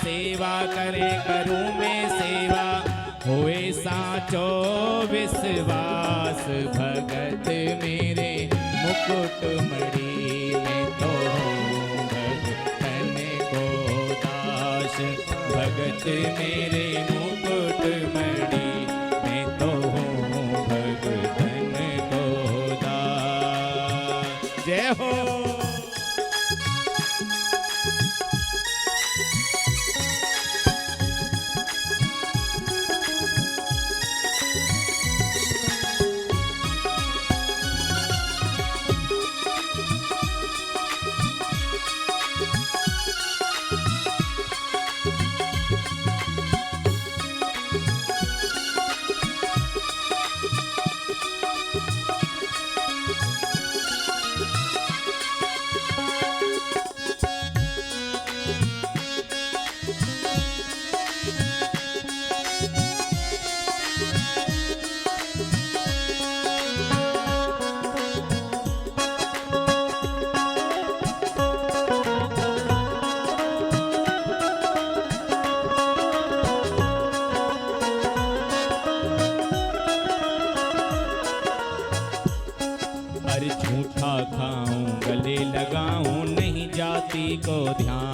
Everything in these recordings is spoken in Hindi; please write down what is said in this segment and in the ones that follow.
सेवा करे करूं मैं सेवा, होए साचो विश्वास। भगत मेरे मुकुट मणि में तो हूँ भगतन को दास। भगत मेरे मुकुट मणि में तो हूँ भगतन को दास। जय हो। अरे झूठा खाऊं गले लगाऊं नहीं जाति को ध्यान।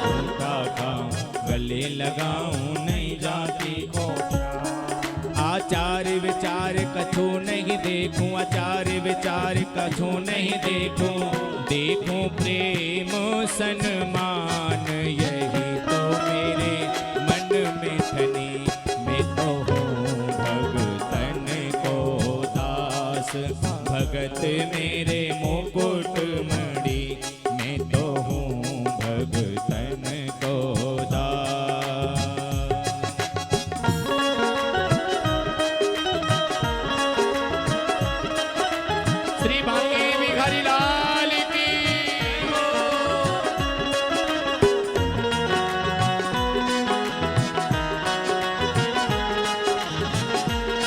झूठा खाऊं गले लगाऊं नहीं जाति को ध्यान। आचार विचार कछु नहीं देखूं, आचार विचार कछु नहीं देखूं। देखूं प्रेम सन्मान यही तो मेरे मन में धनी। मैं तो हूँ भगतन को दास। भगत मेरे मुकुट मणि मैं तो हूँ भगतन को दास। श्री भांगे भिखारी लाल की।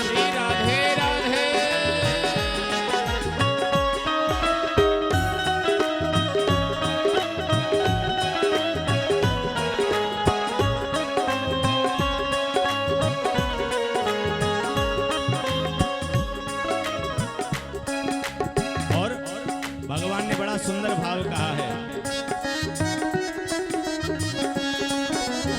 श्री राधे राधे। भगवान ने बड़ा सुंदर भाव कहा है।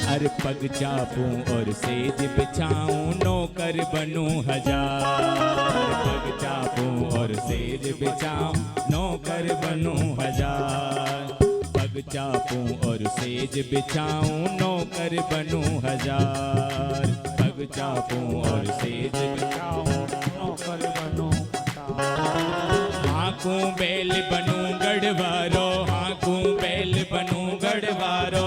अरे पग चापूं और सेज बिछाऊं नौकर बनूं हजार। पग चापूं और सेज बिछाऊं नौकर बनूं हजार। पग चापूं और सेज बिछाऊं नौकर बनूं हजार। पग चापूं और सेज बिछाऊं नौकर बनूं हजार। हाँकूं बैल बनूं गढ़वारो, हाँकूं बैल बनूं गढ़वारो।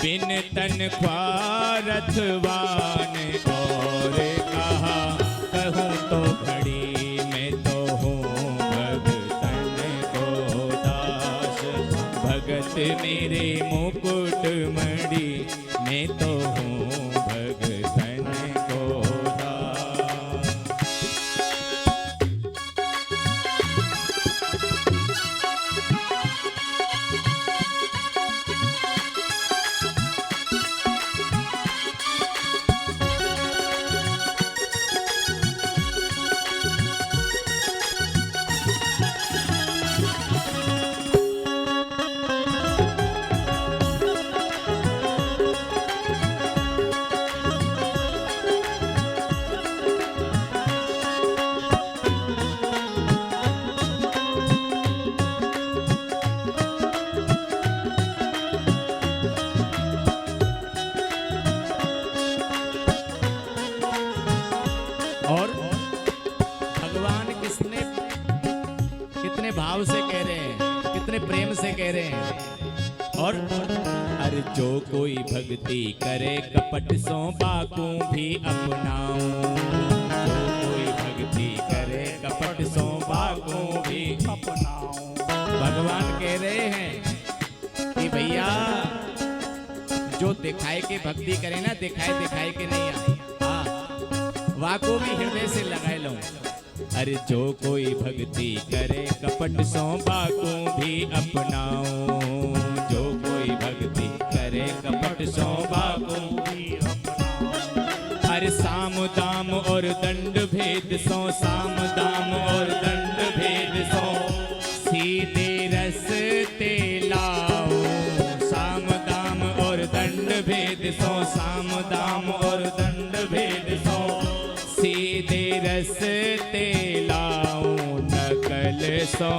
बिन तनख्वाह रथवान और कहा कहूँ तो घड़ी मैं तो हूँ भगतन को दास। भगत मेरे मुकुट मणि मैं तो हूँ भगतन को दास। और भगवान कितने भाव से कह रहे हैं, कितने प्रेम से कह रहे हैं। और अरे जो कोई भक्ति करे कपट सो बाकू भी अपनाऊं। जो कोई भक्ति करे कपट सो बाकू भी अपनाऊं। भगवान कह रहे हैं कि भैया जो दिखाए के भक्ति करे ना, दिखाए के नहीं आए, वाको भी हृदय से लगाए लो। अरे जो कोई भक्ति करे कपट सो बाको भी अपनाओ। जो कोई भक्ति करे करे कपट सो बाको भी अपनाऊं। हर साम दाम और दंड भेद सो साम दाम और दंड भेद सो सीधे रस्ते लाओ साम दाम और दंड भेद सो साम दाम और दंड भेद सो सीधे रस्ते लाओ नकल सो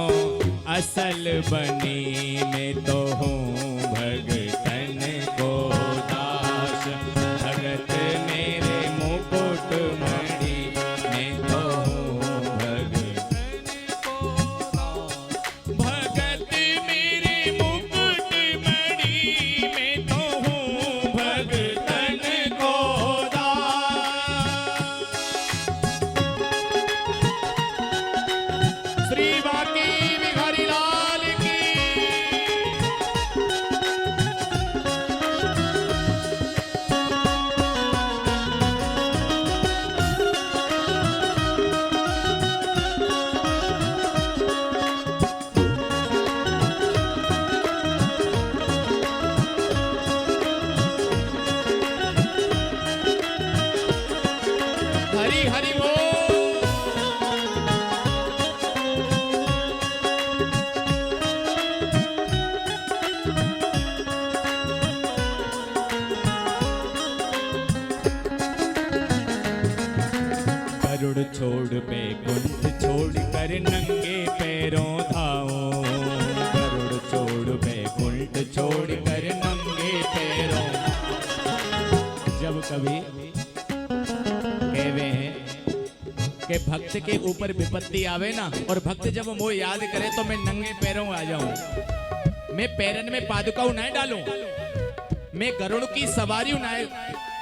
असल बनी मैं तो हूँ भगतन को दास भगत मेरे मुकुट मणि मैं तो हूँ भगतन को दास भगत मेरे मुकुट मणि मैं तो हूँ भगतन को दास। श्री बाकी बिहारी लाल की। हरि हरि बोल। गरुड़ छोड़ बैकुंठ छोड़ कर नंगे पैरों धाओ गरुड़ छोड़ बैकुंठ छोड़ कर नंगे पैरों। जब कभी कहवे हैं कि भक्त के ऊपर विपत्ति आवे ना और भक्त जब मोह याद करे तो मैं नंगे पैरों आ जाऊं मैं पैरन में पादुकाऊ ना डालूं मैं गरुड़ की सवारी ना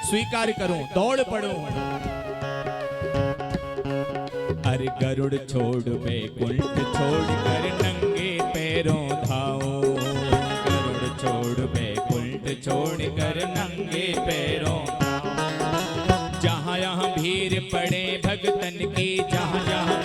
स्वीकार करूं दौड़ पड़ूं। अरे गरुड़ छोड़ बैकुंठ छोड़ कर नंगे पैरों धाओ गरुड़ छोड़ बैकुंठ छोड़ कर नंगे पैरों। जहाँ यहाँ भीड़ पड़े भगतन की जहाँ जहाँ